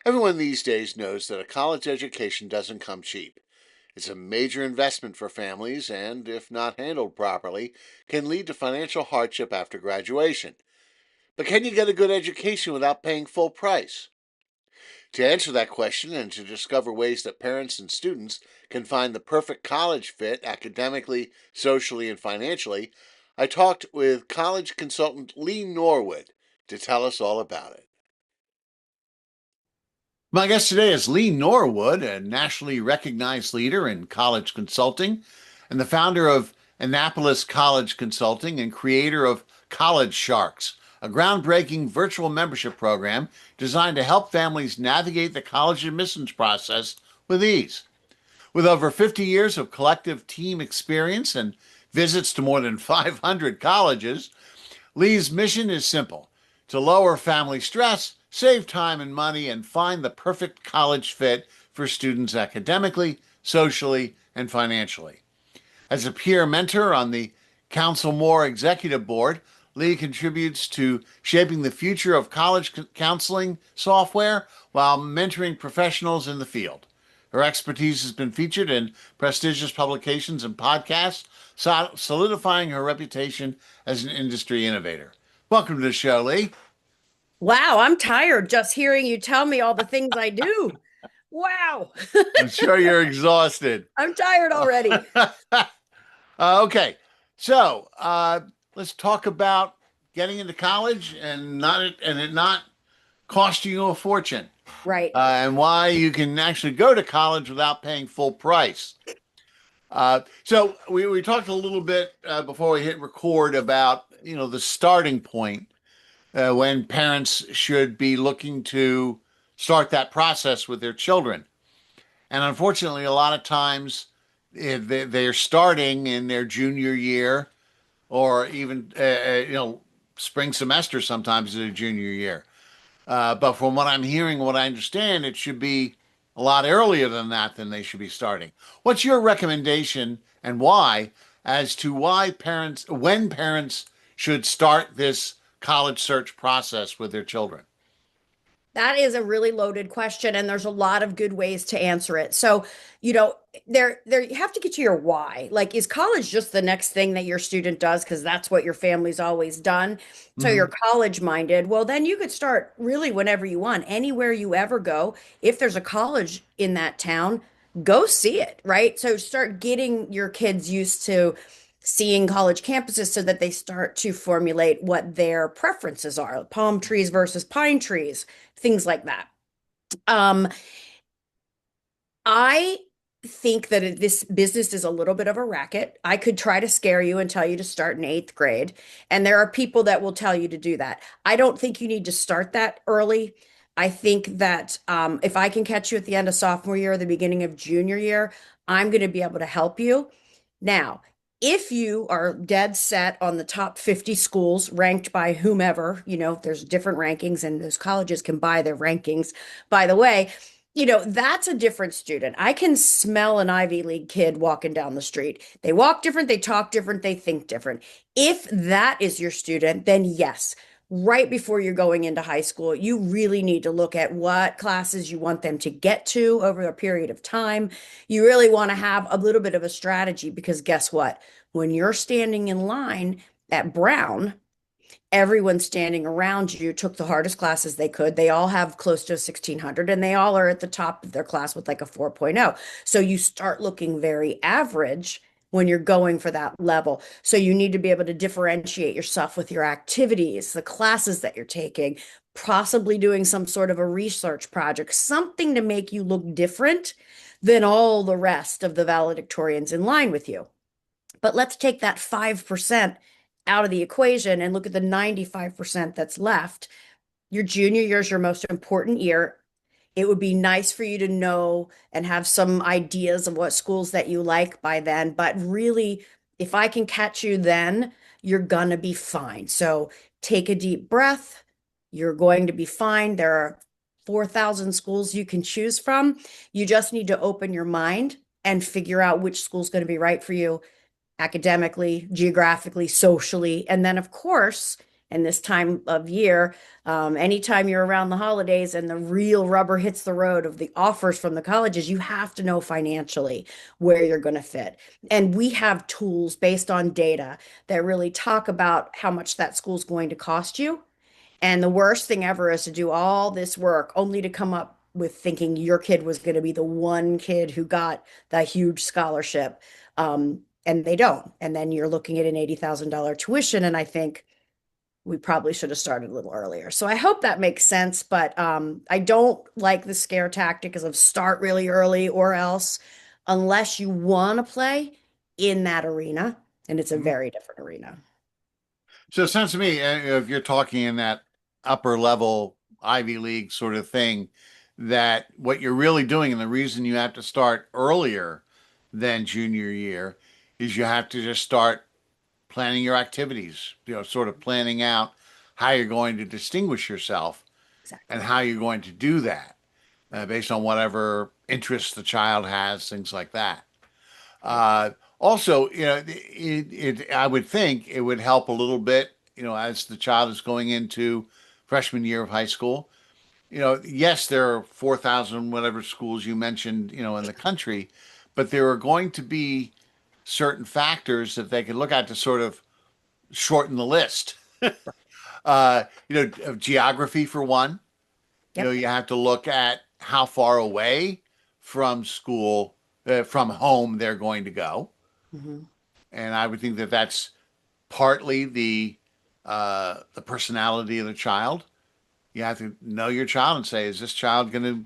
Everyone these days knows that a college education doesn't come cheap. It's a major investment for families and, if not handled properly, can lead to financial hardship after graduation. But can you get a good education without paying full price? To answer that question and to discover ways that parents and students can find the perfect college fit academically, socially, and financially, I talked with college consultant Lee Norwood to tell us all about it. My guest today is Lee Norwood, a nationally recognized leader in college consulting and the founder of Annapolis College Consulting and creator of College Sharks, a groundbreaking virtual membership program designed to help families navigate the college admissions process with ease. With over 50 years of collective team experience and visits to more than 500 colleges, Lee's mission is simple: to lower family stress, save time and money, and find the perfect college fit for students academically, socially, and financially. As a peer mentor on the Counsel More Executive Board, Lee contributes to shaping the future of college counseling software while mentoring professionals in the field. Her expertise has been featured in prestigious publications and podcasts, solidifying her reputation as an industry innovator. Welcome to the show, Lee. Wow, I'm tired just hearing you tell me all the things I do. Wow. I'm sure you're exhausted. I'm tired already. Okay, so let's talk about getting into college and it not costing you a fortune, Right. and why you can actually go to college without paying full price. So we talked a little bit before we hit record about the starting point when parents should be looking to start that process with their children. And unfortunately, a lot of times they're starting in their junior year or even, spring semester sometimes is their junior year. But from what I'm hearing, what I understand, it should be a lot earlier than that than they should be starting. What's your recommendation and why as to when parents should start this college search process with their children? That is a really loaded question, and there's a lot of good ways to answer it. So, you know, there you have to get to your why. Like, is college just the next thing that your student does because that's what your family's always done? So Mm-hmm. you're college minded. Well, then you could start really whenever you want, anywhere you ever go. If there's a college in that town, go see it, right? So start getting your kids used to seeing college campuses so that they start to formulate what their preferences are, palm trees versus pine trees, things like that. Um, I think that this business is a little bit of a racket. I could try to scare you and tell you to start in eighth grade, and there are people that will tell you to do that. I don't think you need to start that early. I think that if I can catch you at the end of sophomore year or the beginning of junior year, I'm going to be able to help you. Now, if you are dead set on the top 50 schools ranked by whomever, there's different rankings and those colleges can buy their rankings, by the way, that's a different student. I can smell an Ivy League kid walking down the street. They walk different, they talk different, they think different. If that is your student, then yes, right before you're going into high school, you really need to look at what classes you want them to get to over a period of time. You really want to have a little bit of a strategy because guess what? When you're standing in line at Brown, everyone standing around you took the hardest classes they could. They all have close to 1600 and they all are at the top of their class with like a 4.0. So you start looking very average when you're going for that level. So you need to be able to differentiate yourself with your activities, the classes that you're taking, possibly doing some sort of a research project, something to make you look different than all the rest of the valedictorians in line with you. But let's take that 5% out of the equation and look at the 95% that's left. Your junior year is your most important year. It would be nice for you to know and have some ideas of what schools that you like by then. But really, if I can catch you then, you're going to be fine. So take a deep breath. You're going to be fine. There are 4,000 schools you can choose from. You just need to open your mind and figure out which school's going to be right for you academically, geographically, socially. And then, of course, And this time of year, anytime you're around the holidays and the real rubber hits the road of the offers from the colleges, you have to know financially where you're going to fit. And we have tools based on data that really talk about how much that school's going to cost you. And the worst thing ever is to do all this work only to come up with thinking your kid was going to be the one kid who got that huge scholarship. And they don't. And then you're looking at an $80,000 tuition. And I think we probably should have started a little earlier. So I hope that makes sense. But I don't like the scare tactic of start really early or else, unless you want to play in that arena. And it's a Mhm. very different arena. So it sounds to me, if you're talking in that upper level Ivy League sort of thing, that what you're really doing, and the reason you have to start earlier than junior year, is you have to just start planning your activities, sort of planning out how you're going to distinguish yourself and Exactly. how you're going to do that based on whatever interests the child has, things like that. Right. Also, I would think it would help a little bit, as the child is going into freshman year of high school. Yes, there are 4,000 whatever schools you mentioned, in the country, but there are going to be certain factors that they can look at to sort of shorten the list. Of geography for one. Yep. You have to look at how far away from school, from home they're going to go. Mhm. And I would think that that's partly the personality of the child. You have to know your child and say, is this child going to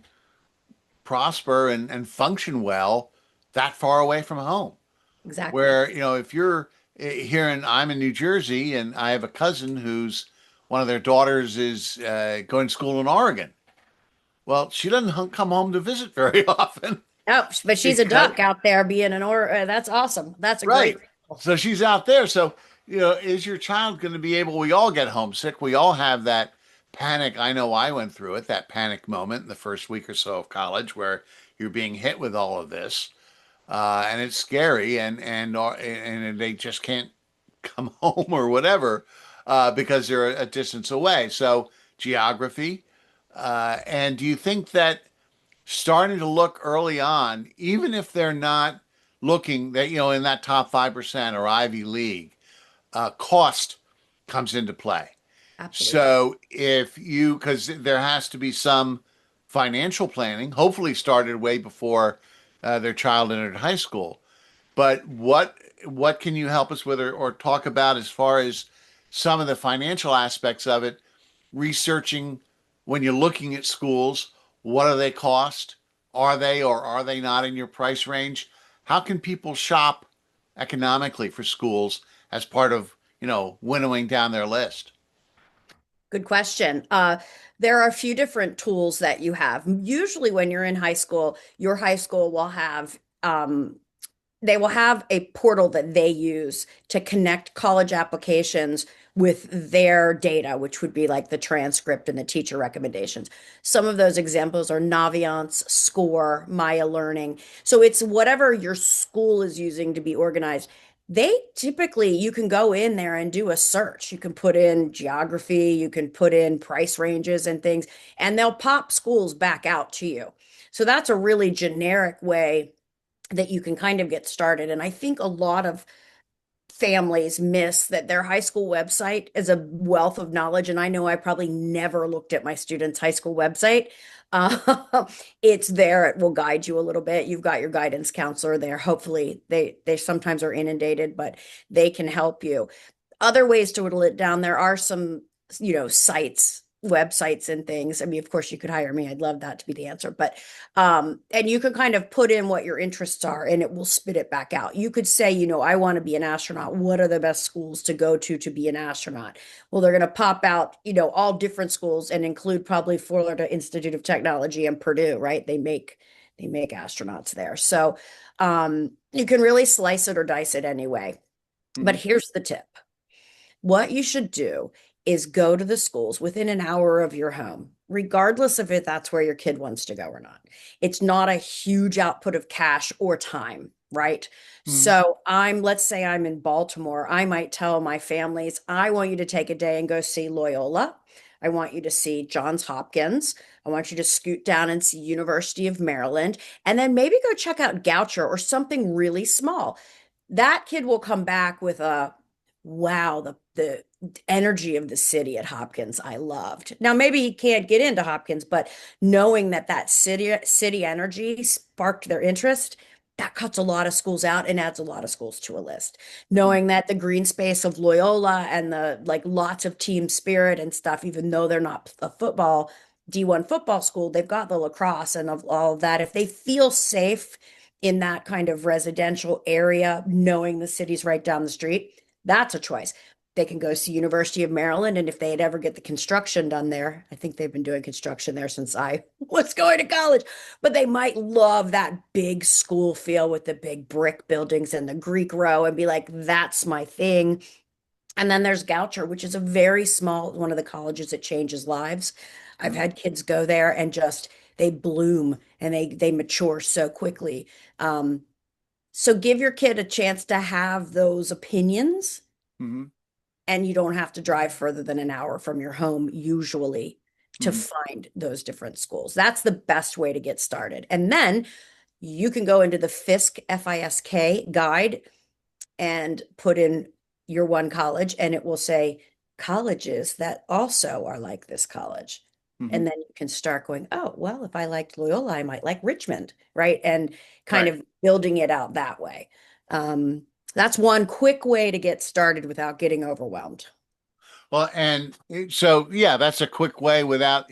prosper and function well that far away from home? Exactly. Where, if you're here and I'm in New Jersey and I have a cousin who's one of their daughters is going to school in Oregon. Well, she doesn't come home to visit very often Oh, but she's a because duck out there being an or that's awesome. That's a great right. example. So she's out there. So, is your child going to be able? We all get homesick. We all have that panic. I know I went through it, that panic moment in the first week or so of college where you're being hit with all of this. And it's scary and they just can't come home or whatever because they're a distance away. So geography. And do you think that starting to look early on, even if they're not looking that, in that top 5% or Ivy League, cost comes into play. Absolutely. So if you, because there has to be some financial planning, hopefully started way before their child entered high school. But what can you help us with or talk about as far as some of the financial aspects of it, researching when you're looking at schools, what do they cost? Are they or are they not in your price range? How can people shop economically for schools as part of, winnowing down their list? Good question. There are a few different tools that you have. Usually, when you're in high school, your high school will have they will have a portal that they use to connect college applications with their data, which would be like the transcript and the teacher recommendations. Some of those examples are Naviance, Score, Maya Learning. So it's whatever your school is using to be organized. They typically, you can go in there and do a search. You can put in geography, you can put in price ranges and things, and they'll pop schools back out to you. So that's a really generic way that you can kind of get started. And I think a lot of families miss that their high school website is a wealth of knowledge. And I know I probably never looked at my students' high school website. It's there. It will guide you a little bit. You've got your guidance counselor there. Hopefully, they sometimes are inundated, but they can help you. Other ways to whittle it down, there are some, sites, websites and things. I mean, of course, you could hire me. I'd love that to be the answer. But and you can kind of put in what your interests are and it will spit it back out. You could say, I want to be an astronaut. What are the best schools to go to be an astronaut? Well, they're going to pop out, all different schools and include probably Florida Institute of Technology and Purdue, right? They make astronauts there. So you can really slice it or dice it anyway. But Mhm. here's the tip. What you should do is go to the schools within an hour of your home, regardless of if that's where your kid wants to go or not. It's not a huge output of cash or time. right? Mhm. So let's say I'm in Baltimore. I might tell my families, I want you to take a day and go see Loyola. I want you to see Johns Hopkins. I want you to scoot down and see University of Maryland, and then maybe go check out Goucher or something really small. That kid will come back with a wow, the energy of the city at Hopkins I loved. Now maybe he can't get into Hopkins, but knowing that that city energy sparked their interest, that cuts a lot of schools out and adds a lot of schools to a list. Knowing that the green space of Loyola and the like lots of team spirit and stuff, even though they're not a football D1 football school, they've got the lacrosse and of all of that. If they feel safe in that kind of residential area, knowing the city's right down the street, that's a choice. They can go see University of Maryland, and if they'd ever get the construction done there, I think they've been doing construction there since I was going to college, but they might love that big school feel with the big brick buildings and the Greek row and be like, that's my thing. And then there's Goucher, which is a very small one of the colleges that changes lives. I've Mhm. had kids go there and just they bloom and they mature so quickly. So give your kid a chance to have those opinions, Mhm. and you don't have to drive further than an hour from your home usually to Mhm. find those different schools. That's the best way to get started. And then you can go into the Fisk guide and put in your one college, and it will say colleges that also are like this college. And Mhm. then you can start going, oh, well, if I liked Loyola, I might like Richmond, right? And kind Right. of building it out that way. Um, that's one quick way to get started without getting overwhelmed. Well, so yeah, that's a quick way without,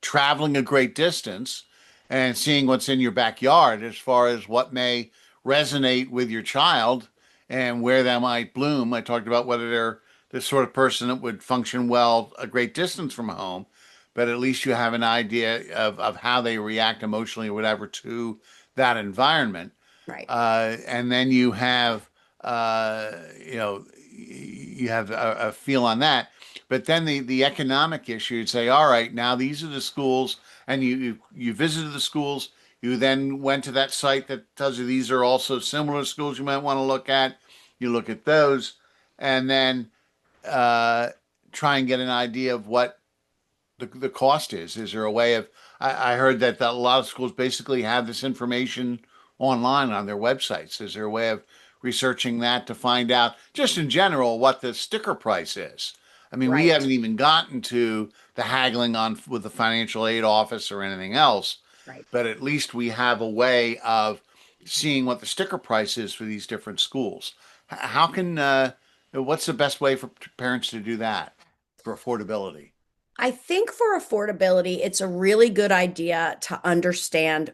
traveling a great distance and seeing what's in your backyard as far as what may resonate with your child and where that might bloom. I talked about whether they're the sort of person that would function well a great distance from home, but at least you have an idea of how they react emotionally or whatever to that environment. Right. And then you have uh, you know you have a feel on that. But then the economic issue, you'd say, all right, now these are the schools, and you visited the schools. You then went to that site that tells you these are also similar schools you might want to look at. You look at those, and then uh, try and get an idea of what the cost is. Is there a way of? I heard that a lot of schools basically have this information online on their websites. Is there a way of researching that to find out, just in general, what the sticker price is? I mean, we Right. haven't even gotten to the haggling on with the financial aid office or anything else, Right. but at least we have a way of seeing what the sticker price is for these different schools. How can what's the best way for parents to do that for affordability? I think for affordability, it's a really good idea to understand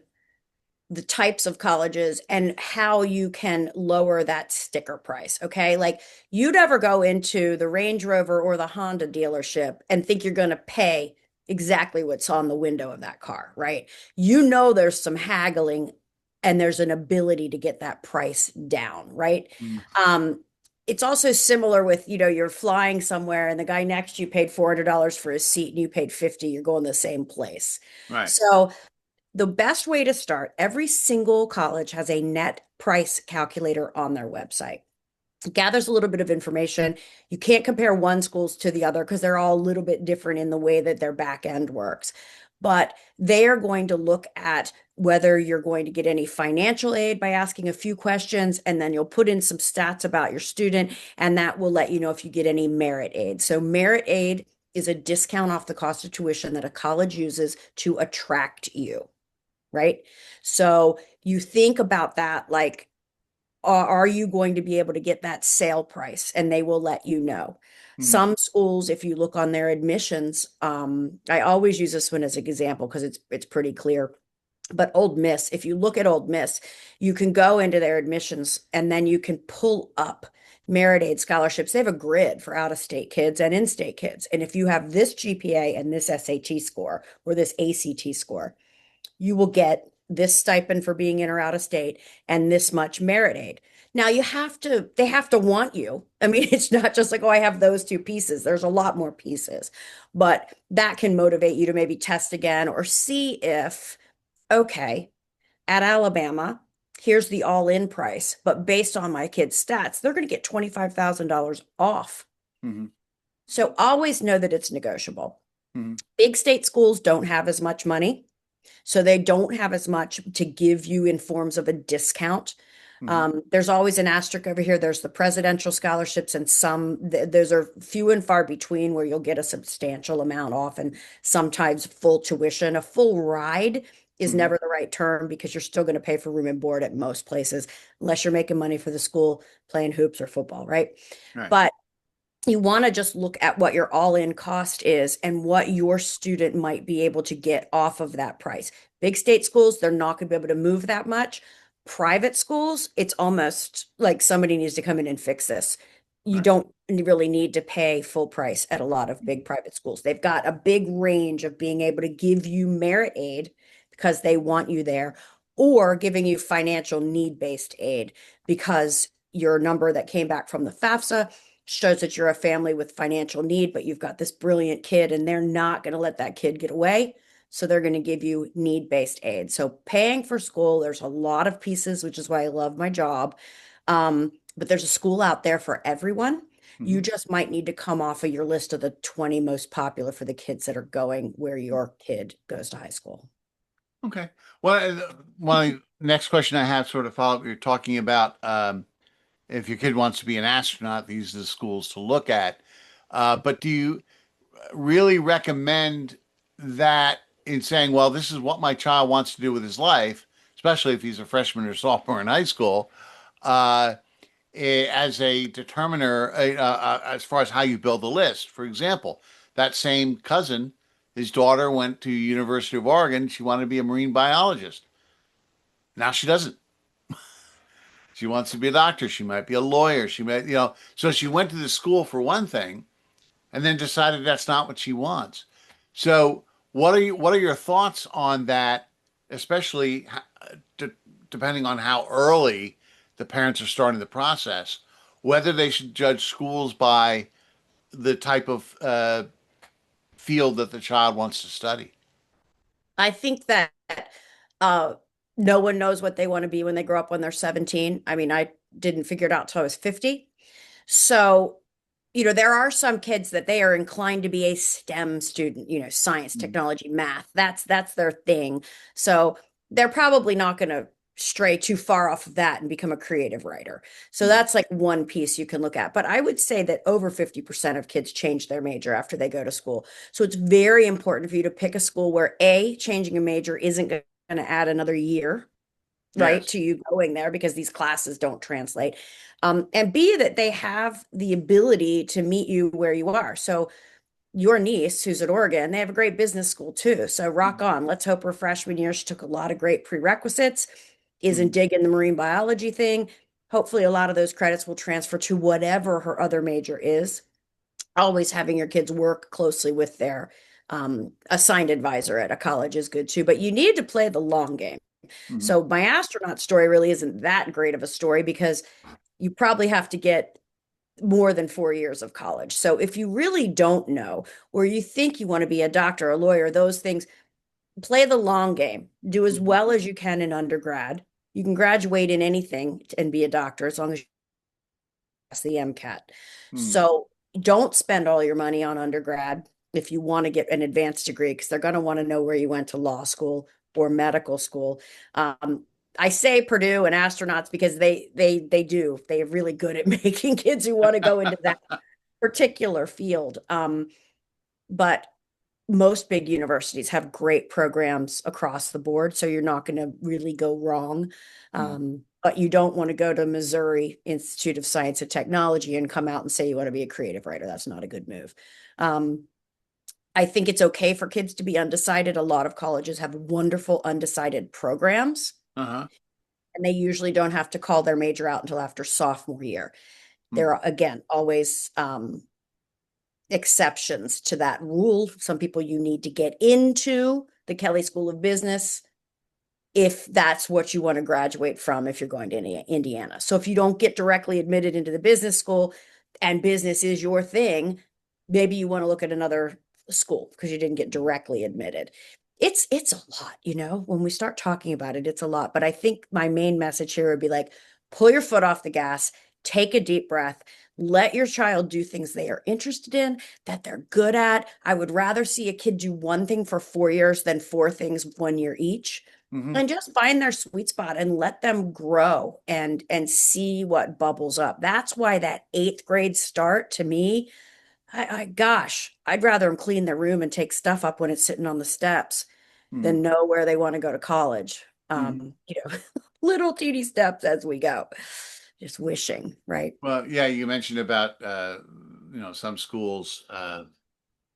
the types of colleges and how you can lower that sticker price. Okay. Like you never go into the Range Rover or the Honda dealership and think you're going to pay exactly what's on the window of that car, right? You know, there's some haggling and there's an ability to get that price down, right? Mm. Um, it's also similar with, you're flying somewhere and the guy next to you paid $400 for his seat and you paid 50, you're going to the same place. Right. So the best way to start, every single college has a net price calculator on their website. It gathers a little bit of information. You can't compare one schools to the other because they're all a little bit different in the way that their back end works. But they are going to look at whether you're going to get any financial aid by asking a few questions, and then you'll put in some stats about your student, and that will let you know if you get any merit aid. So, merit aid is a discount off the cost of tuition that a college uses to attract you, right? So you think about that like, are you going to be able to get that sale price? And they will let you know. Mm. Some schools, if you look on their admissions, I always use this one as an example because it's pretty clear. But Old Miss, if you look at Old Miss, you can go into their admissions and then you can pull up merit aid scholarships. They have a grid for out of state kids and in state kids. And if you have this GPA and this SAT score or this ACT score, you will get this stipend for being in or out of state and this much merit aid. Now they have to want you. I mean, it's not just like, oh, I have those two pieces. There's a lot more pieces, but that can motivate you to maybe test again or see if, okay, at Alabama, Here's the all-in price, but based on my kid's stats, they're going to get $25,000 off. Hmm. So always know that it's negotiable. Hmm. Big state schools don't have as much money, so they don't have as much to give you in forms of a discount. Hmm. There's always an asterisk over here. There's the presidential scholarships, and those are few and far between where you'll get a substantial amount off, and sometimes full tuition. A full ride is Hmm. never the right term because you're still going to pay for room and board at most places, unless you're making money for the school playing hoops or football, right? Right. But you want to just look at what your all-in cost is and what your student might be able to get off of that price. Big state schools, they're not going to be able to move that much. Private schools, it's almost like somebody needs to come in and fix this. You Right. don't really need to pay full price at a lot of big private schools. They've got a big range of being able to give you merit aid because they want you there, or giving you financial need-based aid because your number that came back from the FAFSA shows that you're a family with financial need, but you've got this brilliant kid and they're not going to let that kid get away. So they're going to give you need-based aid. So paying for school, there's a lot of pieces, which is why I love my job. But there's a school out there for everyone. You Hmm. just might need to come off of your list of the 20 most popular for the kids that are going where your kid goes to high school. Okay. Well, one next question I have sort of follow up. You're talking about if your kid wants to be an astronaut, these are the schools to look at. But do you really recommend that in saying, well, this is what my child wants to do with his life, especially if he's a freshman or sophomore in high school, uh, as a determiner as far as how you build the list? For example, that same cousin, his daughter went to University of Oregon. She wanted to be a marine biologist. Now she doesn't. She wants to be a doctor. She might be a lawyer. She might, so she went to the school for one thing and then decided that's not what she wants. So, what are your thoughts on that, especially de- depending on how early the parents are starting the process, whether they should judge schools by the type of field that the child wants to study? I think that uh, no one knows what they want to be when they grow up when they're 17. I mean, I didn't figure it out till I was 50. So, there are some kids that they are inclined to be a STEM student, science, Mm-hmm. technology, math. That's their thing. So, they're probably not going to stray too far off of that and become a creative writer. So Mm-hmm. that's like one piece you can look at. But I would say that over 50% of kids change their major after they go to school. So it's very important for you to pick a school where A, changing a major isn't going to add another year, right, Yes. to you going there because these classes don't translate. And B, that they have the ability to meet you where you are. So your niece, who's at Oregon, they have a great business school too. So rock Mm-hmm. on. Let's hope her freshman year, she took a lot of great prerequisites, isn't Mm-hmm. digging the marine biology thing. Hopefully, a lot of those credits will transfer to whatever her other major is. Always having your kids work closely with their assigned advisor at a college is good too, but you need to play the long game. Mm-hmm. So my astronaut story really isn't that great of a story because you probably have to get more than 4 years of college. So if you really don't know, or you think you want to be a doctor, a lawyer, those things, play the long game. Do as Mm-hmm. well as you can in undergrad. You can graduate in anything and be a doctor as long as you pass the MCAT. Mm-hmm. So don't spend all your money on undergrad if you want to get an advanced degree because they're going to want to know where you went to law school or medical school. I say Purdue and astronauts because they do. They are really good at making kids who want to go into that particular field. But most big universities have great programs across the board, so you're not going to really go wrong. But you don't want to go to Missouri Institute of Science and Technology and come out and say you want to be a creative writer. That's not a good move. Um, I think it's okay for kids to be undecided. A lot of colleges have wonderful undecided programs, Uh-huh. and they usually don't have to call their major out until after sophomore year. There Mm-hmm. are, again, always exceptions to that rule. Some people you need to get into the Kelley School of Business if that's what you want to graduate from if you're going to Indiana. So if you don't get directly admitted into the business school and business is your thing, maybe you want to look at another school because you didn't get directly admitted. It's a lot, when we start talking about it, it's a lot. But I think my main message here would be like, pull your foot off the gas, take a deep breath, let your child do things they are interested in, that they're good at. I would rather see a kid do one thing for 4 years than four things 1 year each. Hmm. And just find their sweet spot and let them grow and see what bubbles up. That's why that eighth grade start to me, gosh, I'd rather them clean their room and take stuff up when it's sitting on the steps Hmm. than know where they want to go to college. Hmm. Little teeny steps as we go. Just wishing, right? Well, yeah, you mentioned about some schools.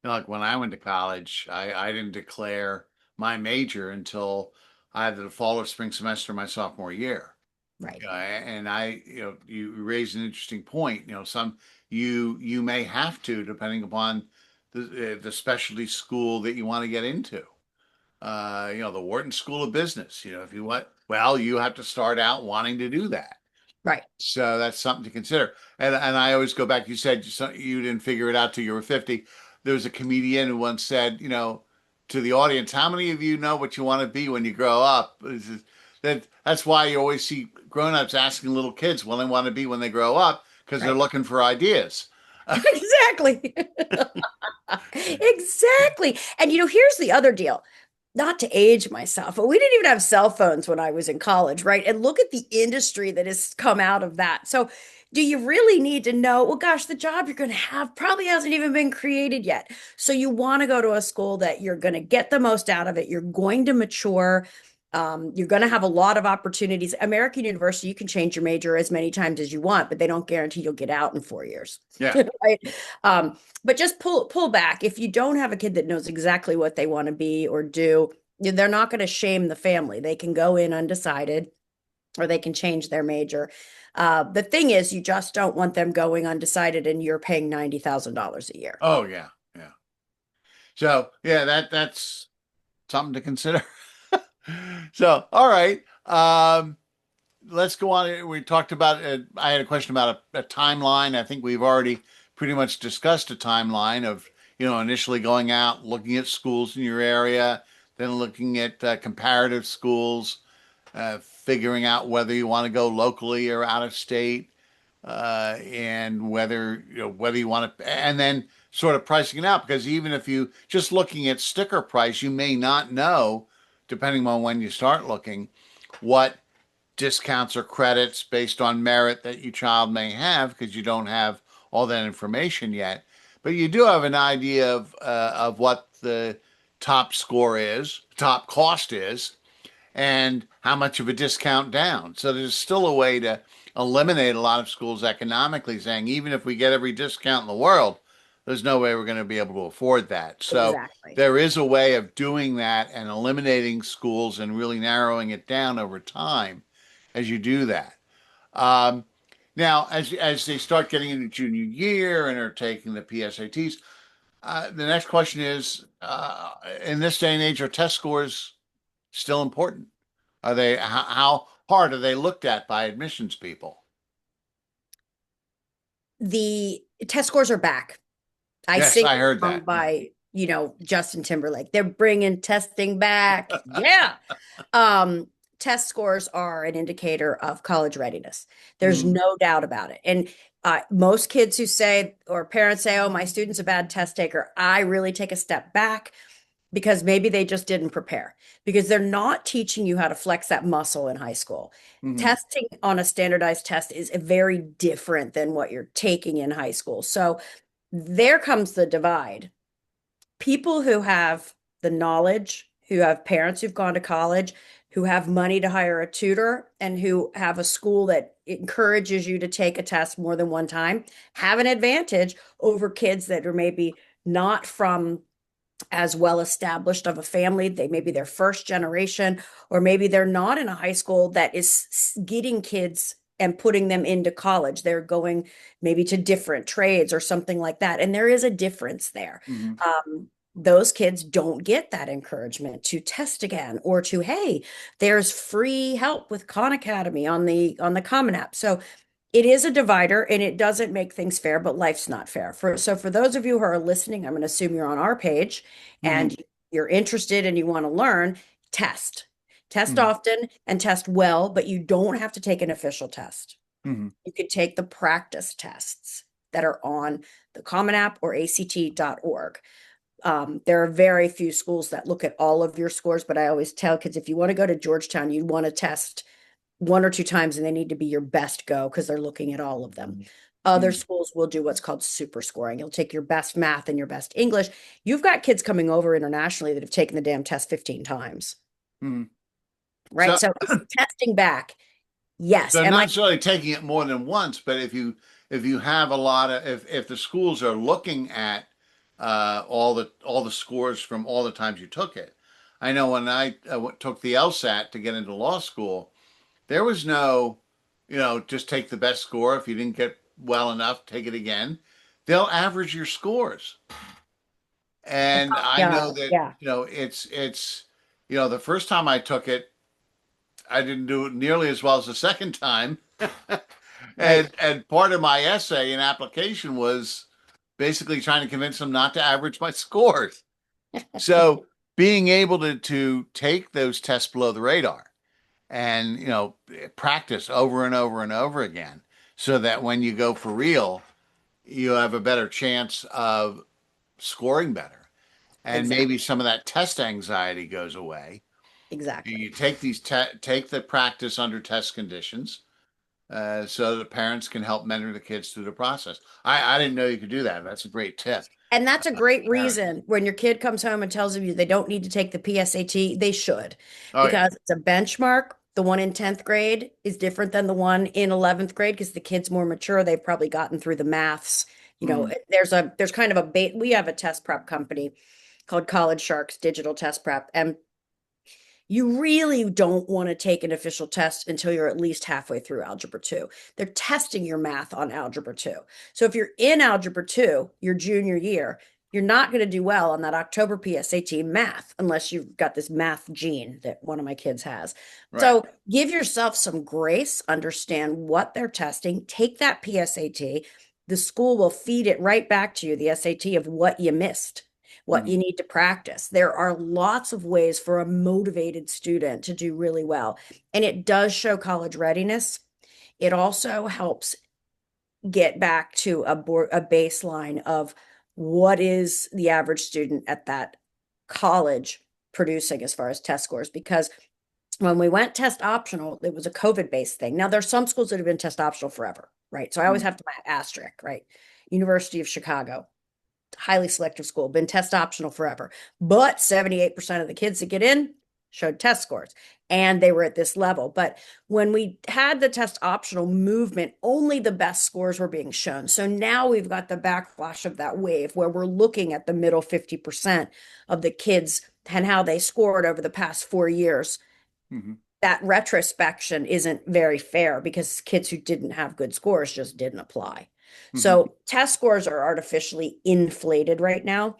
Like when I went to college, I didn't declare my major until either the fall or spring semester of my sophomore year. Right. And you raised an interesting point. You may have to, depending upon the specialty school that you want to get into. The Wharton School of Business. If you want, well, you have to start out wanting to do that. Right. So that's something to consider. And I always go back. You said you didn't figure it out till you were 50. There was a comedian who once said, to the audience, how many of you know what you want to be when you grow up? That's why you always see grown-ups asking little kids what they want to be when they grow up because they're Right. looking for ideas. Exactly. Exactly. And here's the other deal. Not to age myself, but we didn't even have cell phones when I was in college, right? And look at the industry that has come out of that. So, do you really need to know? Well, gosh, the job you're going to have probably hasn't even been created yet. So, you want to go to a school that you're going to get the most out of it. You're going to mature. You're going to have a lot of opportunities. American University, you can change your major as many times as you want, but they don't guarantee you'll get out in 4 years, Yeah. right? But just pull back. If you don't have a kid that knows exactly what they want to be or do, they're not going to shame the family. They can go in undecided or they can change their major. The thing is, you just don't want them going undecided and you're paying $90,000 a year. Oh yeah. Yeah. So yeah, that's something to consider. So, all right. Let's go on. We talked about, I had a question about a timeline. I think we've already pretty much discussed a timeline of, initially going out, looking at schools in your area, then looking at comparative schools, figuring out whether you want to go locally or out of state, and whether you want to, and then sort of pricing it out. Because even if you just looking at sticker price, you may not know, depending on when you start looking, what discounts or credits based on merit that your child may have because you don't have all that information yet. But you do have an idea of what the top score is, top cost is, and how much of a discount down. So there's still a way to eliminate a lot of schools economically, saying even if we get every discount in the world, there's no way we're going to be able to afford that. So Exactly. there is a way of doing that and eliminating schools and really narrowing it down over time as you do that. Um, Now, as they start getting into junior year and are taking the PSATs, the next question is: in this day and age, are test scores still important? Are they how hard are they looked at by admissions people? The test scores are back. I Yes, sing I a heard song that. Yeah. by, Justin Timberlake. They're bringing testing back. Yeah. Um, Test scores are an indicator of college readiness. There's Mhm. no doubt about it. And most kids who say, or parents say, oh, my student's a bad test taker, I really take a step back because maybe they just didn't prepare because they're not teaching you how to flex that muscle in high school. Mhm. Testing on a standardized test is very different than what you're taking in high school. So there comes the divide. People who have the knowledge, who have parents who've gone to college, who have money to hire a tutor, and who have a school that encourages you to take a test more than one time, have an advantage over kids that are maybe not from as well established of a family. They may be their first generation, or maybe they're not in a high school that is getting kids and putting them into college. They're going maybe to different trades or something like that. And there is a difference there. Mhm. Those kids don't get that encouragement to test again or to, hey, there's free help with Khan Academy on the Common App. So it is a divider and it doesn't make things fair, but life's not fair. For those of you who are listening, I'm going to assume you're on our page and Mhm. you're interested and you want to learn, test. Test Mhm. often and test well, but you don't have to take an official test. Mhm. You could take the practice tests that are on the Common App or ACT.org. There are very few schools that look at all of your scores, but I always tell kids if you want to go to Georgetown, you want to test one or two times and they need to be your best go because they're looking at all of them. Other Mhm. schools will do what's called super scoring. You'll take your best math and your best English. You've got kids coming over internationally that have taken the damn test 15 times, Mhm. right? So, So is testing back. Yes. so Am not I necessarily taking it more than once, but if you have a lot of if the schools are looking at all the scores from all the times you took it. I know when I took the LSAT to get into law school, there was no, just take the best score. If you didn't get well enough, take it again. They'll average your scores. And I yeah, know that, yeah, the first time I took it, I didn't do it nearly as well as the second time. right. And part of my essay and application was basically trying to convince them not to average my scores. So being able to take those tests below the radar and practice over and over and over again so that when you go for real, you have a better chance of scoring better. And Exactly. maybe some of that test anxiety goes away. Exactly. You take take the practice under test conditions, so that parents can help mentor the kids through the process. I didn't know you could do that. That's a great tip. And that's a great Parents. reason when your kid comes home and tells you they don't need to take the PSAT, they should, Oh yeah. because it's a benchmark. The one in 10th grade is different than the one in 11th grade because the kid's more mature. They've probably gotten through the maths. Mm, There's kind of a bait. We have a test prep company called College Sharks Digital Test Prep, and you really don't want to take an official test until you're at least halfway through Algebra 2. They're testing your math on Algebra 2. So if you're in Algebra 2, your junior year, you're not going to do well on that October PSAT math unless you've got this math gene that one of my kids has. right. So give yourself some grace, understand what they're testing, take that PSAT. The school will feed it right back to you, the SAT of what you missed, what Mm, you need to practice. There are lots of ways for a motivated student to do really well. And it does show college readiness. It also helps get back to a baseline of what is the average student at that college producing as far as test scores. Because when we went test optional, it was a COVID based thing. Now, there's some schools that have been test optional forever, right? So I always mm, have to asterisk, right? University of Chicago, highly selective school, been test optional forever. But 78% of the kids that get in showed test scores and they were at this level. But when we had the test optional movement, only the best scores were being shown. So now we've got the backlash of that wave where we're looking at the middle 50% of the kids and how they scored over the past 4 years. mm-hmm, That retrospection isn't very fair because kids who didn't have good scores just didn't apply. mm-hmm, So test scores are artificially inflated right now.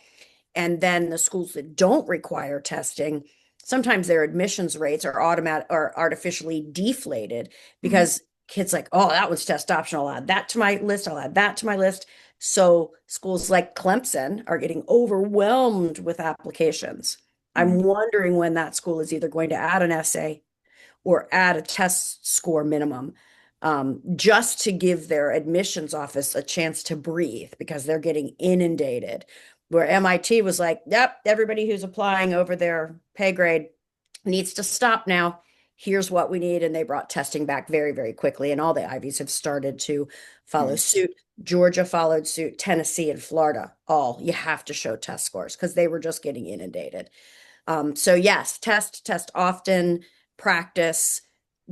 And then the schools that don't require testing, sometimes their admissions rates are automatic or artificially deflated mm-hmm, because kids like, oh, that was test optional. I'll add that to my list. I'll add that to my list. So schools like Clemson are getting overwhelmed with applications. mm-hmm, I'm wondering when that school is either going to add an essay or add a test score minimum, just to give their admissions office a chance to breathe because they're getting inundated. Where MIT was like, yep, everybody who's applying over their pay grade needs to stop now. Here's what we need. And they brought testing back very, very quickly. And all the Ivies have started to follow mm-hmm. suit. Georgia followed suit, Tennessee and Florida, all you have to show test scores because they were just getting inundated. So yes, test often, practice,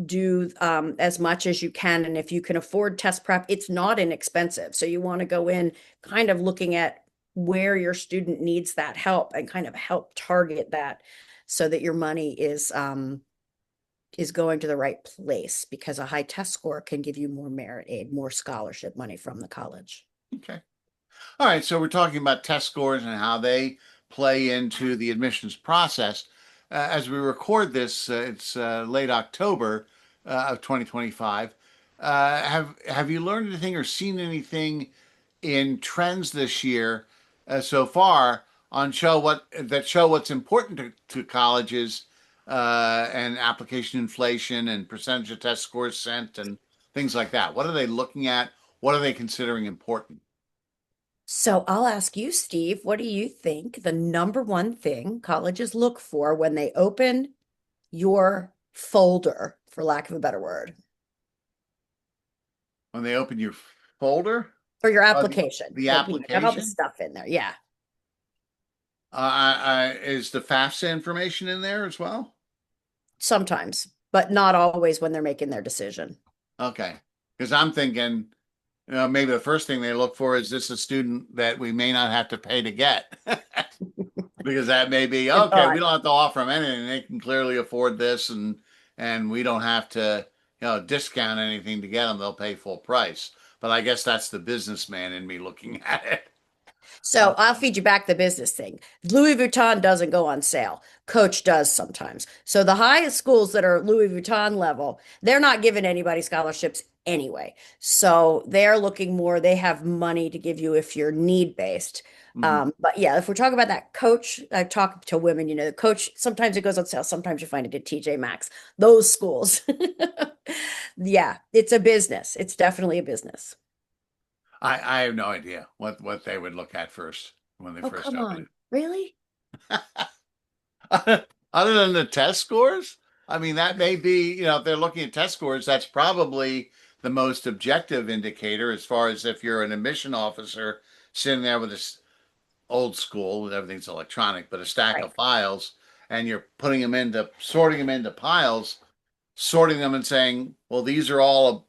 do as much as you can. And if you can afford test prep, it's not inexpensive. So you want to go in kind of looking at where your student needs that help and kind of help target that so that your money is going to the right place because a high test score can give you more merit aid, more scholarship money from the college. Okay. All right. So we're talking about test scores and how they play into the admissions process. As we record this, it's late October of 2025. Have you learned anything or seen anything in trends this year so far on show what's important to colleges and application inflation and percentage of test scores sent and things like that. What are they looking at? What are they considering important? So I'll ask you, Steve, what do you think the number one thing colleges look for when they open your folder, for lack of a better word, When they open your folder, or your uh, application? the Like, got all the application, stuff in there. Yeah, is the FAFSA information in there as well? sometimes, but not always when they're making their decision. Okay, because I'm thinking, maybe the first thing they look for is this a student that we may not have to pay to get? Because that may be Good okay. thought. We don't have to offer them anything. They can clearly afford this, and we don't have to, discount anything to get them. They'll pay full price. But I guess that's the businessman in me looking at it. So I'll feed you back the business thing. Louis Vuitton doesn't go on sale. Coach does sometimes. So the highest schools that are Louis Vuitton level, they're not giving anybody scholarships anyway. So they're looking more, they have money to give you if you're need based. Mhm. But yeah, if we're talking about that coach, I talk to women, the coach, sometimes it goes on sale, sometimes you find it at TJ Maxx. Those schools. Yeah, it's a business. It's definitely a business. I have no idea what they would look at first when they Oh, first come open on. it. Really? Other than the test scores, I mean, that may be, if they're looking at test scores, that's probably the most objective indicator as far as if you're an admission officer sitting there with this old school, with everything's electronic, but a stack Right. of files, and you're sorting them into piles, sorting them and saying, well, these are all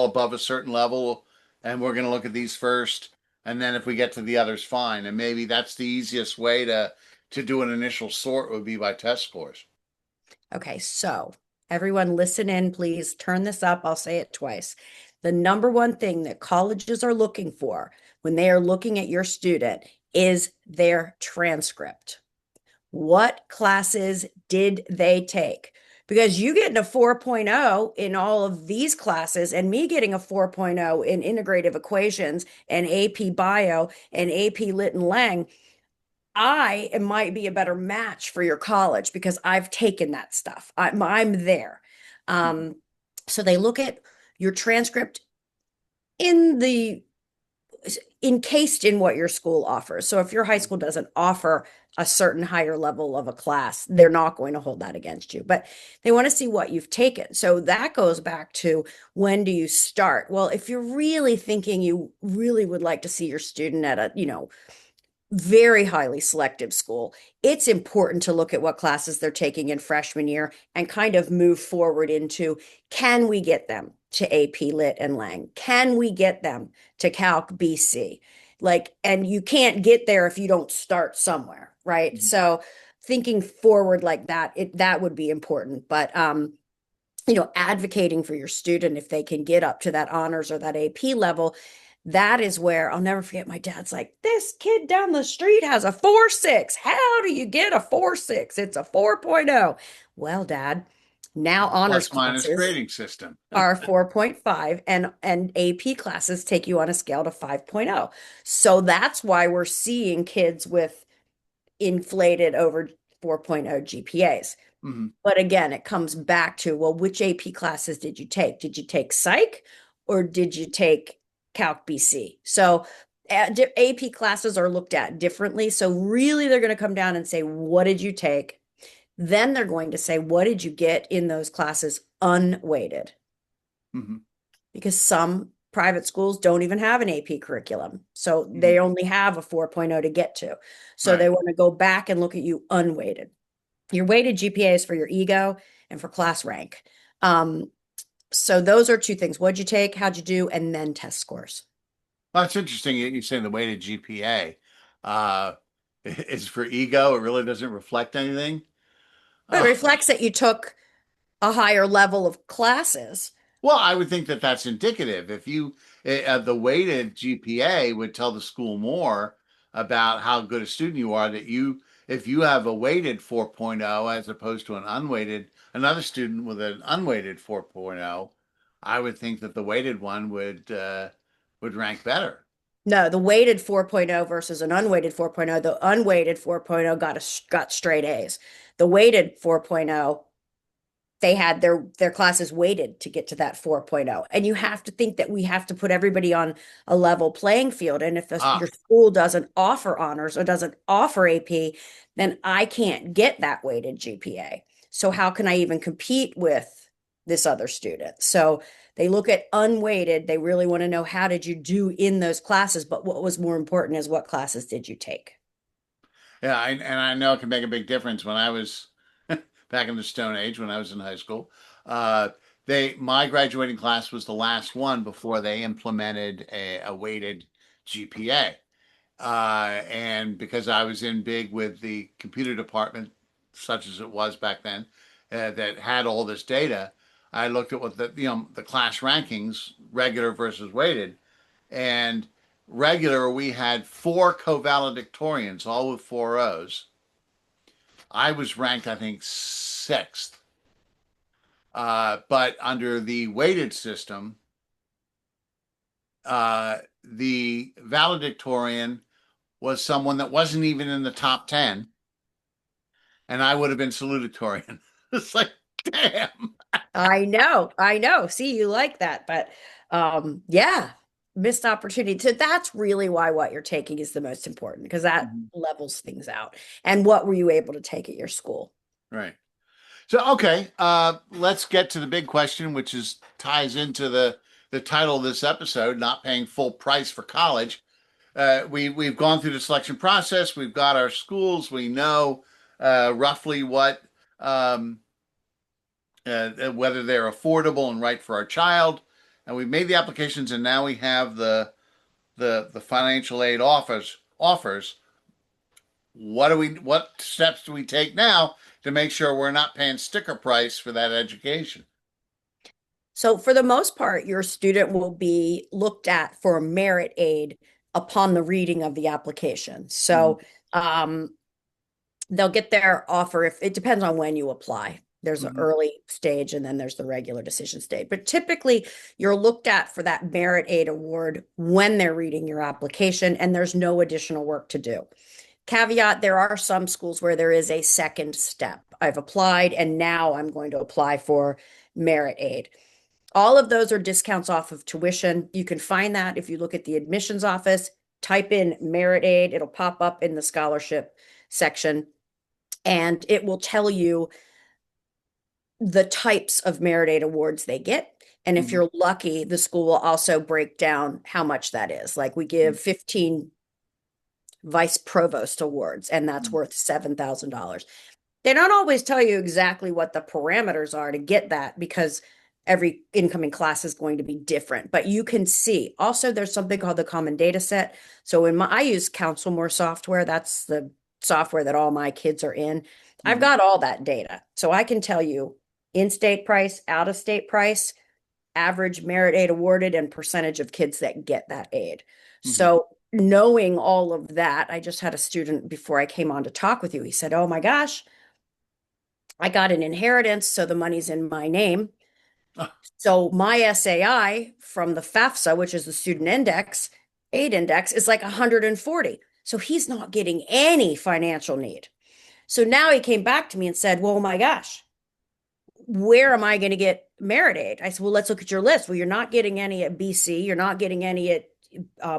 above a certain level, and we're going to look at these first, and then if we get to the others, fine. And maybe that's the easiest way to do an initial sort would be by test scores. Okay, so everyone listen in, please. Turn this up. I'll say it twice. The number one thing that colleges are looking for when they are looking at your student is their transcript. What classes did they take? Because you getting a 4.0 in all of these classes and me getting a 4.0 in integrative equations and AP Bio and AP Lit and Lang, I might be a better match for your college because I've taken that stuff. I'm there. Mhm. Um, so they look at your transcript in the encased in what your school offers. So if your high school doesn't offer a certain higher level of a class, they're not going to hold that against you. But they want to see what you've taken. So that goes back to when do you start? Well, if you're really thinking you really would like to see your student at a, very highly selective school, it's important to look at what classes they're taking in freshman year and kind of move forward into, can we get them to AP Lit and Lang? Can we get them to Calc BC? Like, and you can't get there if you don't start somewhere, right? Mhm. So thinking forward like that, that would be important. But advocating for your student if they can get up to that honors or that AP level, that is where I'll never forget. My dad's like, this kid down the street has a 4.6. How do you get a 4.6? It's a 4.0. Well, dad, now honors Plus minus classes grading system. are 4.5 and AP classes take you on a scale to 5.0. So that's why we're seeing kids with inflated over 4.0 GPAs. Mhm. But again, it comes back to, well, which AP classes did you take? Did you take psych or did you take Calc BC? So AP classes are looked at differently. So really, they're going to come down and say, what did you take? Then they're going to say, what did you get in those classes unweighted? Mhm. Because some private schools don't even have an AP curriculum. So Mhm. they only have a 4.0 to get to. So Right. they want to go back and look at you unweighted. Your weighted GPA is for your ego and for class rank. Um, so those are two things. What'd you take? How'd you do? And then test scores. Well, it's interesting you say the weighted GPA is for ego. It really doesn't reflect anything. But it Uh, reflects that you took a higher level of classes. well, I would think that that's indicative. If the weighted GPA would tell the school more about how good a student you are. If you have a weighted 4.0 as opposed to another student with an unweighted 4.0, I would think that the weighted one would rank better. No, the weighted 4.0 versus an unweighted 4.0. The unweighted 4.0 got straight A's. The weighted 4.0, they had their classes weighted to get to that 4.0. And you have to think that we have to put everybody on a level playing field. And if your Ah, school doesn't offer honors or doesn't offer AP, then I can't get that weighted GPA. So how can I even compete with this other student? So they look at unweighted. They really want to know, how did you do in those classes? But what was more important is, what classes did you take? yeah, and I know it can make a big difference. When I was back in the Stone Age, when I was in high school, uh, my graduating class was the last one before they implemented a weighted GPA. And because I was in big with the computer department, such as it was back then, that had all this data, I looked at what the class rankings, regular versus weighted, and regular we had four co-valedictorians, all with four O's. I was ranked, I think, sixth. But under the weighted system, the valedictorian was someone that wasn't even in the top 10, and I would have been salutatorian. It's like, damn. I know. See, you like that, but yeah, missed opportunity. So that's really why what you're taking is the most important, because that Mhm. levels things out. And what were you able to take at your school? Right. So, okay, let's get to the big question, which is ties into the title of this episode, not paying full price for college. We've gone through the selection process. We've got our schools. We know roughly what whether they're affordable and right for our child. And we've made the applications, and now we have the financial aid offers. What steps do we take now to make sure we're not paying sticker price for that education? So, for the most part, your student will be looked at for merit aid upon the reading of the application. Mm-hmm. So, um, they'll get their offer, if it depends on when you apply. There's an Mm-hmm. early stage and then there's the regular decision stage. But typically, you're looked at for that merit aid award when they're reading your application, and there's no additional work to do. Caveat, there are some schools where there is a second step. I've applied and now I'm going to apply for merit aid. All of those are discounts off of tuition. You can find that if you look at the admissions office, type in merit aid, it'll pop up in the scholarship section, and it will tell you the types of merit aid awards they get. And if Mm-hmm. you're lucky, the school will also break down how much that is. Like, we give 15 vice provost awards, and that's Mm-hmm. worth $7,000. They don't always tell you exactly what the parameters are to get that, because every incoming class is going to be different, but you can see. Also, there's something called the common data set. So I use Councilmore software. That's the software that all my kids are in. I've Mm-hmm. got all that data. So I can tell you in-state price, out-of-state price, average merit aid awarded, and percentage of kids that get that aid. Mm-hmm. So knowing all of that, I just had a student before I came on to talk with you. He said, "Oh my gosh, I got an inheritance, so the money's in my name. So my SAI from the FAFSA, which is the student index, aid index, is like 140. So he's not getting any financial need." So now he came back to me and said, "Well, my gosh, where am I going to get merit aid?" I said, "Well, let's look at your list. Well, you're not getting any at BC. You're not getting any at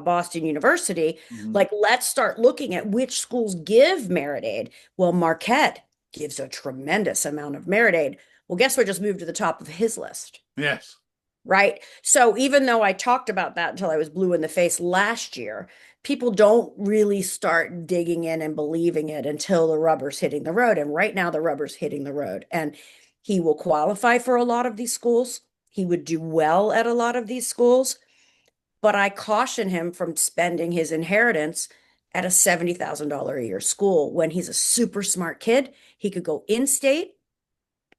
Boston University. Mm-hmm. Like, let's start looking at which schools give merit aid." Well, Marquette gives a tremendous amount of merit aid. Well, guess what just moved to the top of his list? Yes. Right. So even though I talked about that until I was blue in the face last year, people don't really start digging in and believing it until the rubber's hitting the road. And right now, the rubber's hitting the road. And he will qualify for a lot of these schools. He would do well at a lot of these schools. But I caution him from spending his inheritance at a $70,000 a year school when he's a super smart kid. He could go in state.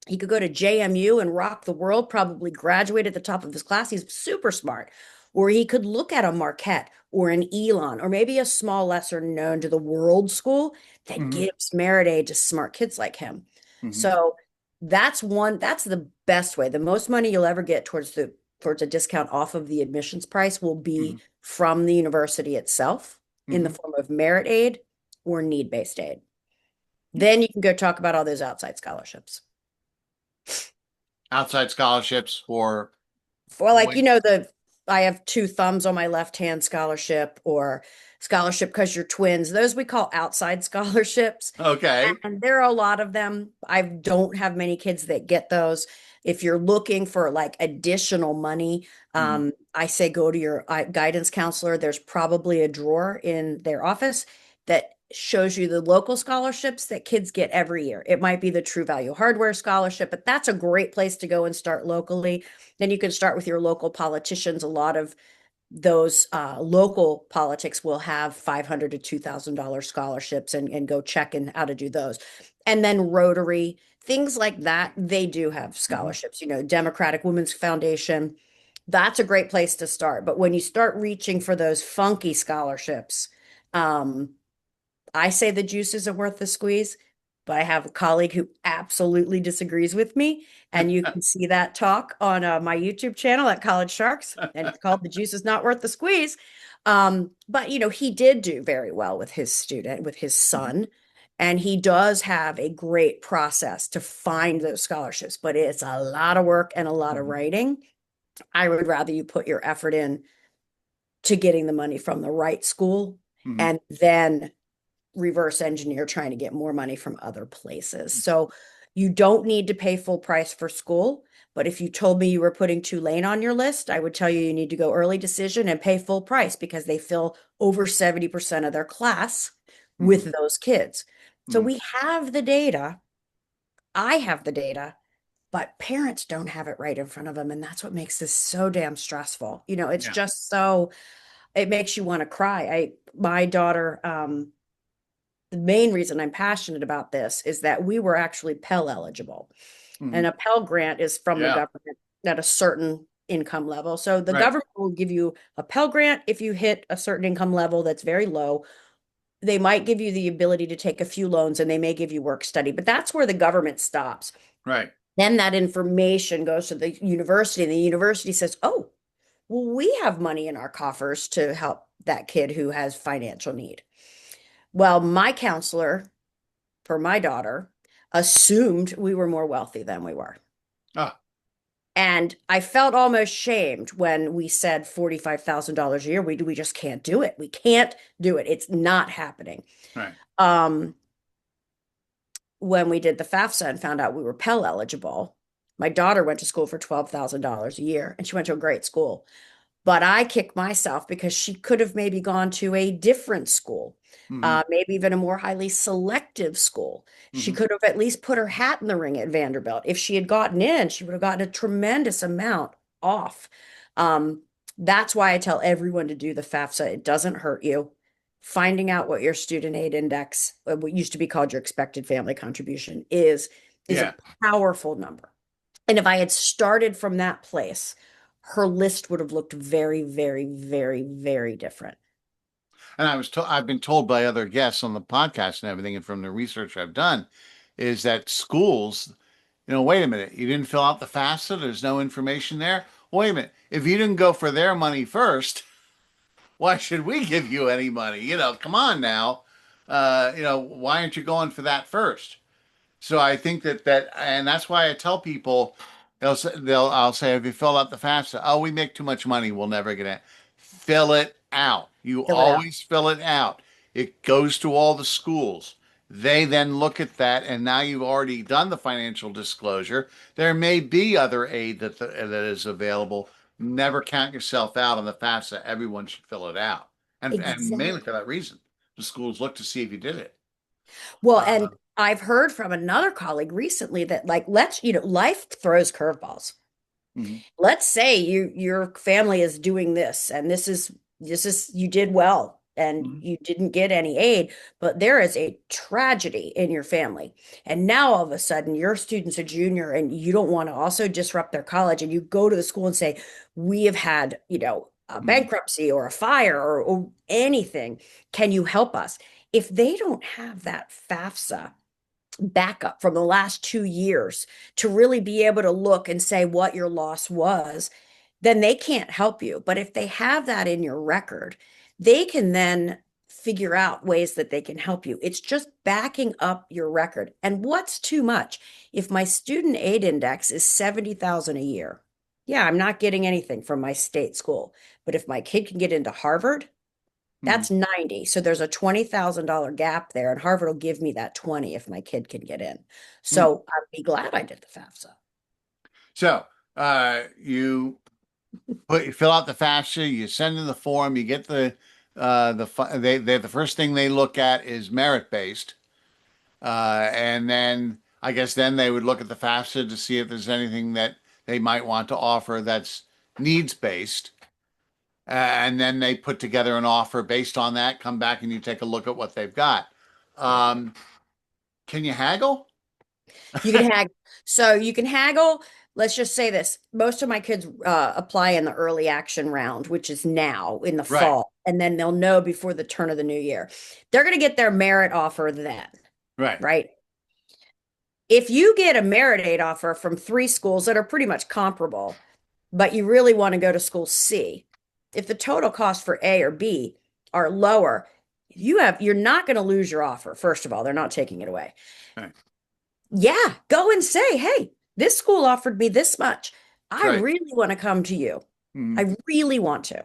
He could go to JMU and rock the world, probably graduate at the top of his class. He's super smart. Or he could look at a Marquette or an Elon, or maybe a small, lesser known to the world school that Mm-hmm. gives merit aid to smart kids like him. Mm-hmm. So that's the best way. The most money you'll ever get towards the towards a discount off of the admissions price will Hmm. be from the university itself in the Hmm. form of merit aid or need-based aid. Then you can go talk about all those outside scholarships. Outside scholarships for For like, when? the I have two thumbs on my left hand scholarship or scholarship because you're twins. Those we call outside scholarships. Okay. And there are a lot of them. I don't have many kids that get those. If you're looking for like additional money, Hmm. I say go to your guidance counselor. There's probably a drawer in their office that shows you the local scholarships that kids get every year. It might be the True Value Hardware Scholarship, but that's a great place to go and start locally. Then you can start with your local politicians. A lot of those local politics will have $500 to $2,000 scholarships and go check in how to do those. And then Rotary, things like that, they do have Hmm. scholarships. Democratic Women's Foundation, that's a great place to start. But when you start reaching for those funky scholarships, um, I say the juice isn't worth the squeeze, but I have a colleague who absolutely disagrees with me. And you can see that talk on my YouTube channel at College Sharks, and it's called The Juice is Not Worth the Squeeze. But, he did do very well with his student, with his Hmm. son. And he does have a great process to find those scholarships, but it's a lot of work and a lot of Hmm. writing. I would rather you put your effort in to getting the money from the right school Hmm. and then reverse engineer trying to get more money from other places. So you don't need to pay full price for school. But if you told me you were putting Tulane on your list, I would tell you need to go early decision and pay full price because they fill over 70% of their class Hmm. with those kids. So Hmm. we have the data. I have the data, but parents don't have it right in front of them. And that's what makes this so damn stressful. It's Yeah. just so, it makes you want to cry. My daughter, the main reason I'm passionate about this is that we were actually Pell eligible. Hmm. And a Pell Grant is from the Yeah. government at a certain income level. So the Right. government will give you a Pell Grant if you hit a certain income level that's very low. They might give you the ability to take a few loans and they may give you work study, but that's where the government stops. Right. Then that information goes to the university, and the university says, oh, well, we have money in our coffers to help that kid who has financial need. Well, my counselor for my daughter assumed we were more wealthy than we were. Ah. And I felt almost shamed when we said $45,000 a year. We just can't do it. We can't do it. It's not happening. Right. Um, when we did the FAFSA and found out we were Pell eligible, my daughter went to school for $12,000 a year and she went to a great school. But I kick myself because she could have maybe gone to a different school, Hmm. maybe even a more highly selective school. She Hmm. could have at least put her hat in the ring at Vanderbilt. If she had gotten in, she would have gotten a tremendous amount off. Um, that's why I tell everyone to do the FAFSA. It doesn't hurt you. Finding out what your student aid index, what used to be called your expected family contribution, is a Yeah. powerful number. And if I had started from that place, her list would have looked very, very, very, very different. And I've been told by other guests on the podcast and everything, and from the research I've done, is that schools, wait a minute, you didn't fill out the FAFSA, there's no information there. Wait a minute, if you didn't go for their money first, why should we give you any money? Come on now. Why aren't you going for that first? So I think and that's why I tell people, I'll say, if you fill out the FAFSA, oh, we make too much money, we'll never get it. Fill it out. You Fill it out. always fill it out. It goes to all the schools. They then look at that, and now you've already done the financial disclosure. There may be other aid that is available. Never count yourself out on the FAFSA. Everyone should fill it out, and mainly for Exactly. that reason, the schools look to see if you did it. Well, and Uh, I've heard from another colleague recently that like life throws curveballs. mhm. Let's say your family is doing this and this is you did well and Mhm. you didn't get any aid, but there is a tragedy in your family. And now all of a sudden your student's a junior and you don't want to also disrupt their college and you go to the school and say, we have had, a Mhm. bankruptcy or a fire or anything. Can you help us? If they don't have that FAFSA backup from the last 2 years to really be able to look and say what your loss was, then they can't help you. But if they have that in your record, they can then figure out ways that they can help you. It's just backing up your record. And what's too much? If my student aid index is 70,000 a year, yeah, I'm not getting anything from my state school. But if my kid can get into Harvard, Mhm. that's 90. So there's a $20,000 gap there, and Harvard will give me that 20 if my kid can get in. Mm. So I'd be glad I did the FAFSA. So you you fill out the FAFSA, you send in the form, you get they the first thing they look at is merit based, and then I guess then they would look at the FAFSA to see if there's anything that they might want to offer that's needs based. And then they put together an offer based on that, come back and you take a look at what they've got. Um, can you haggle? You can haggle. So you can haggle. Let's just say this. Most of my kids apply in the early action round, which is now in the Right, fall, and then they'll know before the turn of the new year. They're going to get their merit offer then, right, right? If you get a merit aid offer from three schools that are pretty much comparable, but you really want to go to school C, if the total cost for A or B are lower, you're not going to lose your offer. First of all, they're not taking it away. right, Yeah, go and say, hey, this school offered me this much. I right. really want to come to you. Mm, I really want to.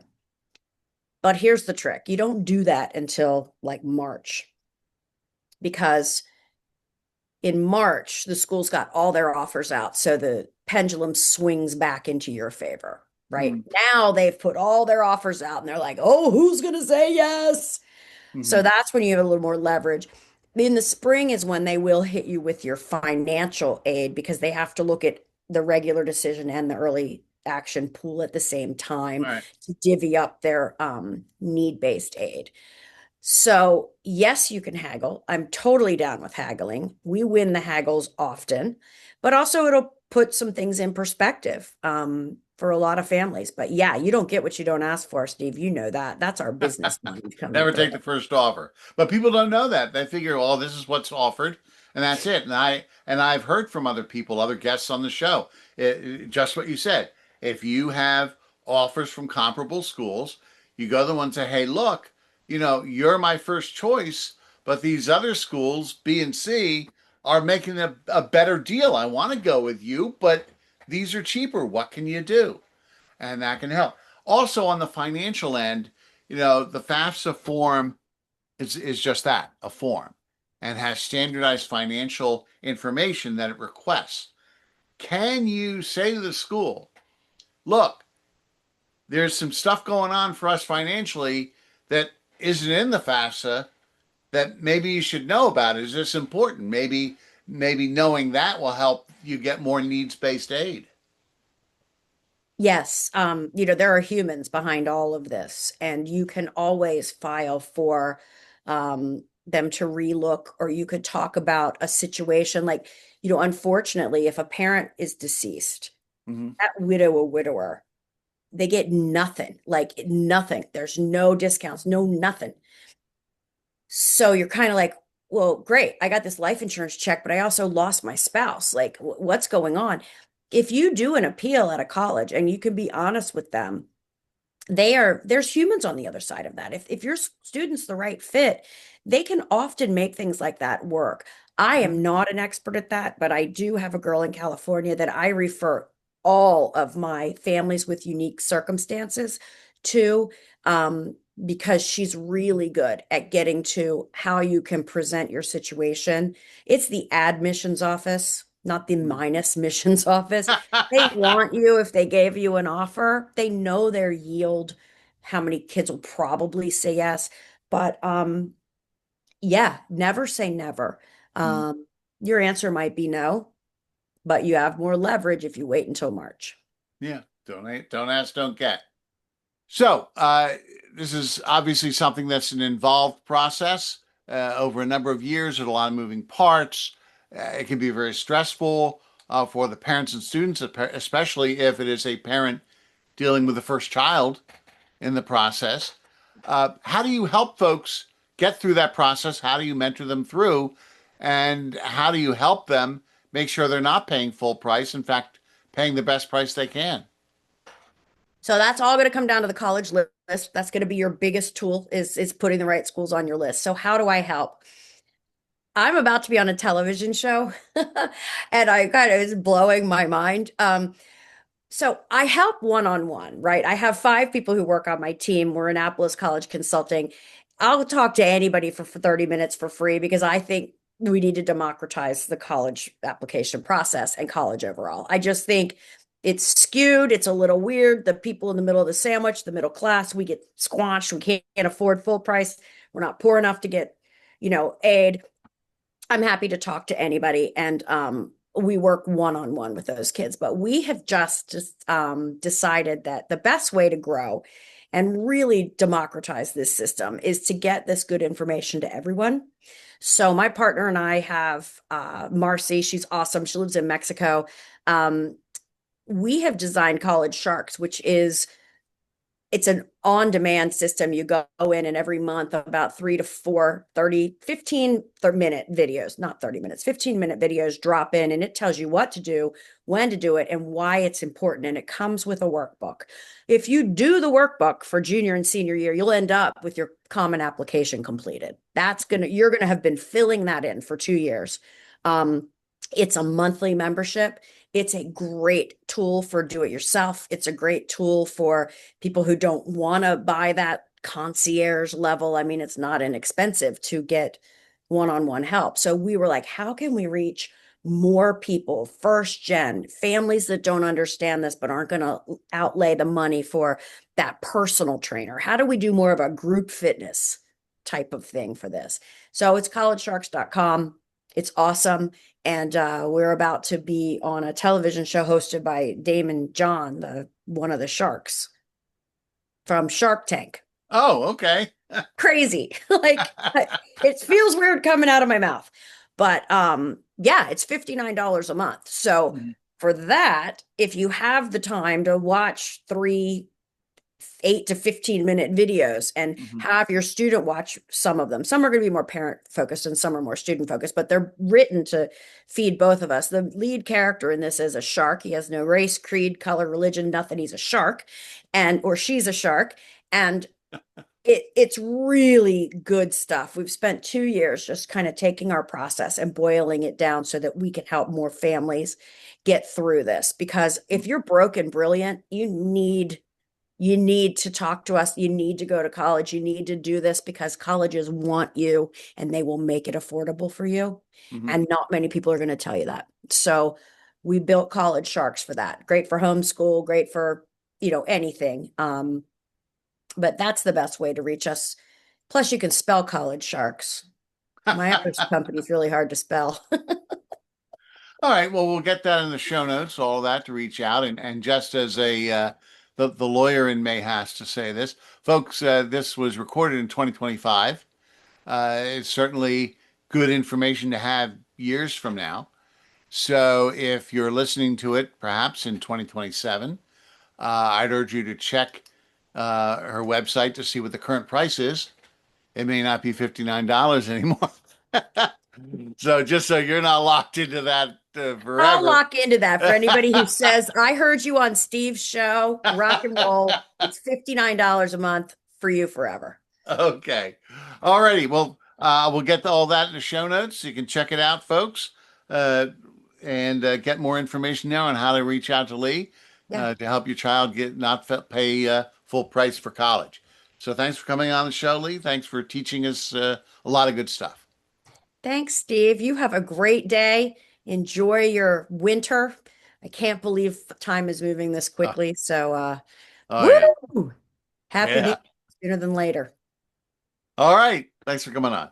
But here's the trick. You don't do that until like March because in March, the schools got all their offers out. So the pendulum swings back into your favor, right? mm, Now they've put all their offers out and they're like, oh, who's going to say yes? So mm, that's when you have a little more leverage. In the spring is when they will hit you with your financial aid because they have to look at the regular decision and the early action pool at the same time right. to divvy up their need-based aid. So, yes, you can haggle. I'm totally down with haggling. We win the haggles often, but also it'll put some things in perspective for a lot of families. But yeah, you don't get what you don't ask for, Steve. You know that. That's our business mind coming Never through. take the first offer. But people don't know that. They figure, oh, this is what's offered, and that's it. And I've heard from other people, other guests on the show, just what you said. If you have offers from comparable schools, you go to the one and say, hey, look, you're my first choice, but these other schools, B and C, are making a better deal. I want to go with you, but these are cheaper. What can you do? And that can help. Also, on the financial end, the FAFSA form is just that, a form, and has standardized financial information that it requests. Can you say to the school, look, there's some stuff going on for us financially that isn't in the FAFSA that maybe you should know about? Is this important? Maybe knowing that will help you get more needs-based aid. Yes, there are humans behind all of this, and you can always file for them to relook, or you could talk about a situation like, unfortunately, if a parent is deceased, Mm-hmm. that widow or widower, they get nothing, like nothing. There's no discounts, no nothing. So you're kind of like, well, great. I got this life insurance check, but I also lost my spouse. Like, what's going on? If you do an appeal at a college and you can be honest with them, there's humans on the other side of that. If your student's the right fit, they can often make things like that work. I am not an expert at that, but I do have a girl in California that I refer all of my families with unique circumstances to, because she's really good at getting to how you can present your situation. It's the admissions office, not the minus missions office. They want you, if they gave you an offer, they know their yield, how many kids will probably say yes. But yeah, never say never. Your answer might be no, but you have more leverage if you wait until March. Yeah, don't ask, don't get. So, this is obviously something that's an involved process over a number of years with a lot of moving parts. It can be very stressful for the parents and students, especially if it is a parent dealing with the first child in the process. How do you help folks get through that process? How do you mentor them through? And how do you help them make sure they're not paying full price? In fact, paying the best price they can? So that's all going to come down to the college list. That's going to be your biggest tool is putting the right schools on your list. So how do I help? I'm about to be on a television show and I kind of is blowing my mind. So I help one-on-one, right? I have 5 people who work on my team. We're Annapolis College Consulting. I'll talk to anybody for 30 minutes for free because I think we need to democratize the college application process and college overall. I just think it's skewed. It's a little weird. The people in the middle of the sandwich, the middle class, we get squanched. We can't afford full price. We're not poor enough to get, aid. I'm happy to talk to anybody, and we work one-on-one with those kids. But we have just decided that the best way to grow and really democratize this system is to get this good information to everyone. So my partner and I have Marcy. She's awesome. She lives in Mexico. Um, we have designed College Sharks, which is it's an on-demand system. You go in and every month about 3 to 4, 30, 15-minute videos, not 30 minutes, 15-minute videos drop in and it tells you what to do, when to do it, and why it's important. And it comes with a workbook. If you do the workbook for junior and senior year, you'll end up with your common application completed. You're gonna have been filling that in for 2 years. It's a monthly membership. It's a great tool for do it yourself. It's a great tool for people who don't want to buy that concierge level. I mean, it's not inexpensive to get one-on-one help. So we were like, how can we reach more people, first gen, families that don't understand this but aren't going to outlay the money for that personal trainer? How do we do more of a group fitness type of thing for this? So it's collegesharks.com. It's awesome. And we're about to be on a television show hosted by Damon John, one of the sharks from Shark Tank. Oh, okay. Crazy. Like it feels weird coming out of my mouth. But yeah, it's $59 a month. So Mhm. for that, if you have the time to watch 8 to 15 minute videos and Mhm. have your student watch some of them. Some are going to be more parent focused and some are more student focused, but they're written to feed both of us. The lead character in this is a shark. He has no race, creed, color, religion, nothing. He's a shark or she's a shark. And it's really good stuff. We've spent 2 years just kind of taking our process and boiling it down so that we can help more families get through this. Because if you're broke and brilliant, you need to talk to us. You need to go to college. You need to do this because colleges want you and they will make it affordable for you. Mhm. And not many people are going to tell you that. So we built College Sharks for that. Great for homeschool, great for, anything. But that's the best way to reach us. Plus, you can spell College Sharks. My other company is really hard to spell. All right. Well, we'll get that in the show notes, all that to reach out. And just as the lawyer in May has to say this, folks, this was recorded in 2025. It's certainly good information to have years from now. So if you're listening to it, perhaps in 2027, I'd urge you to check her website to see what the current price is. It may not be $59 anymore. So just so you're not locked into that I'll forever. lock into that for anybody who says, I heard you on Steve's show, rock and roll. It's $59 a month for you forever. Okay. All righty. Well, we'll get all that in the show notes. So you can check it out, folks, uh, and get more information there on how to reach out to Lee Yeah. to help your child get not pay full price for college. So thanks for coming on the show, Lee. Thanks for teaching us a lot of good stuff. Thanks, Steve. You have a great day. Enjoy your winter. I can't believe time is moving this Oh, quickly. So, oh yeah. woo! Happy New Year Yeah. sooner than later. All right. Thanks for coming on.